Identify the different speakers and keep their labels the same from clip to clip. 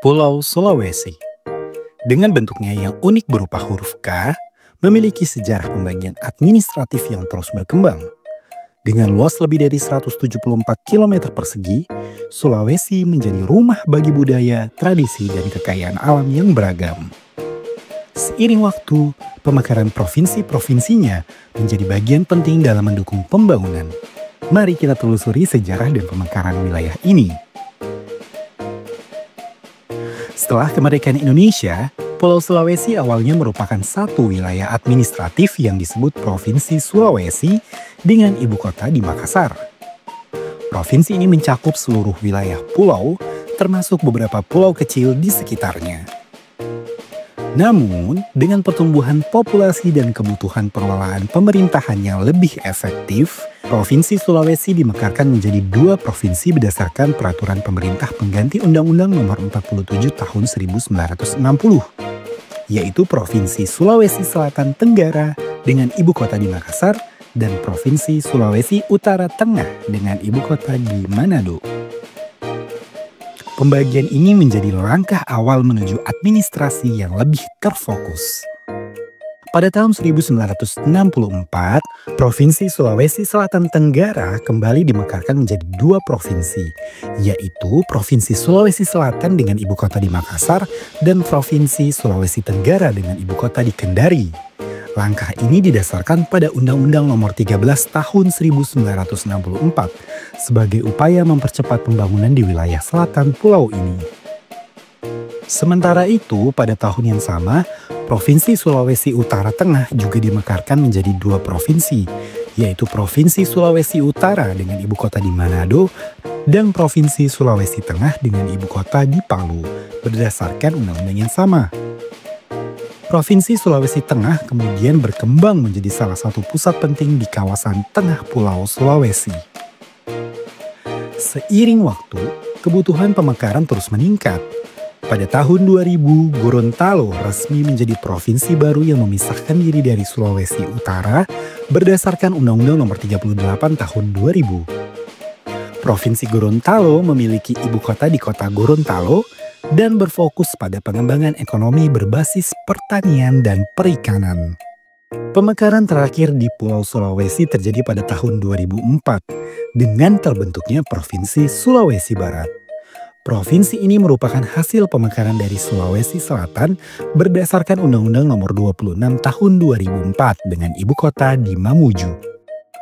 Speaker 1: Pulau Sulawesi. Dengan bentuknya yang unik berupa huruf K, memiliki sejarah pembagian administratif yang terus berkembang. Dengan luas lebih dari 174 km persegi, Sulawesi menjadi rumah bagi budaya, tradisi, dan kekayaan alam yang beragam. Seiring waktu, pemekaran provinsi-provinsinya menjadi bagian penting dalam mendukung pembangunan. Mari kita telusuri sejarah dan pemekaran wilayah ini. Setelah kemerdekaan Indonesia, Pulau Sulawesi awalnya merupakan satu wilayah administratif yang disebut Provinsi Sulawesi dengan ibu kota di Makassar. Provinsi ini mencakup seluruh wilayah pulau, termasuk beberapa pulau kecil di sekitarnya. Namun, dengan pertumbuhan populasi dan kebutuhan pengelolaan pemerintahan yang lebih efektif, Provinsi Sulawesi dimekarkan menjadi dua provinsi berdasarkan peraturan pemerintah pengganti Undang-Undang Nomor 47 Tahun 1960, yaitu Provinsi Sulawesi Selatan Tenggara dengan ibu kota di Makassar dan Provinsi Sulawesi Utara Tengah dengan ibu kota di Manado. Pembagian ini menjadi langkah awal menuju administrasi yang lebih terfokus. Pada tahun 1964, Provinsi Sulawesi Selatan Tenggara kembali dimekarkan menjadi dua provinsi, yaitu Provinsi Sulawesi Selatan dengan ibu kota di Makassar dan Provinsi Sulawesi Tenggara dengan ibu kota di Kendari. Langkah ini didasarkan pada Undang-Undang Nomor 13 Tahun 1964 sebagai upaya mempercepat pembangunan di wilayah selatan pulau ini. Sementara itu, pada tahun yang sama, Provinsi Sulawesi Utara Tengah juga dimekarkan menjadi dua provinsi, yaitu Provinsi Sulawesi Utara dengan ibu kota di Manado dan Provinsi Sulawesi Tengah dengan ibu kota di Palu, berdasarkan undang-undang yang sama. Provinsi Sulawesi Tengah kemudian berkembang menjadi salah satu pusat penting di kawasan tengah Pulau Sulawesi. Seiring waktu, kebutuhan pemekaran terus meningkat. Pada tahun 2000, Gorontalo resmi menjadi provinsi baru yang memisahkan diri dari Sulawesi Utara berdasarkan Undang-Undang Nomor 38 Tahun 2000. Provinsi Gorontalo memiliki ibu kota di kota Gorontalo dan berfokus pada pengembangan ekonomi berbasis pertanian dan perikanan. Pemekaran terakhir di Pulau Sulawesi terjadi pada tahun 2004 dengan terbentuknya Provinsi Sulawesi Barat. Provinsi ini merupakan hasil pemekaran dari Sulawesi Selatan berdasarkan Undang-Undang Nomor 26 Tahun 2004 dengan ibu kota di Mamuju.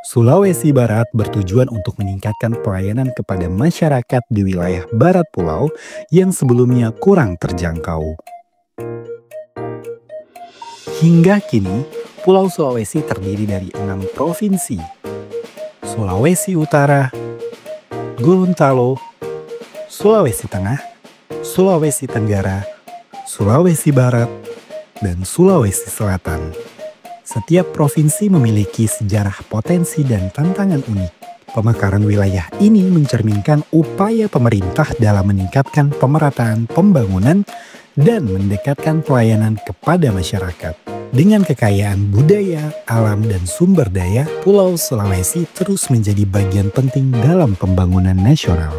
Speaker 1: Sulawesi Barat bertujuan untuk meningkatkan pelayanan kepada masyarakat di wilayah barat pulau yang sebelumnya kurang terjangkau. Hingga kini, Pulau Sulawesi terdiri dari 6 provinsi: Sulawesi Utara, Gorontalo, Sulawesi Tengah, Sulawesi Tenggara, Sulawesi Barat, dan Sulawesi Selatan. Setiap provinsi memiliki sejarah potensi dan tantangan unik. Pemekaran wilayah ini mencerminkan upaya pemerintah dalam meningkatkan pemerataan pembangunan dan mendekatkan pelayanan kepada masyarakat. Dengan kekayaan budaya, alam, dan sumber daya, Pulau Sulawesi terus menjadi bagian penting dalam pembangunan nasional.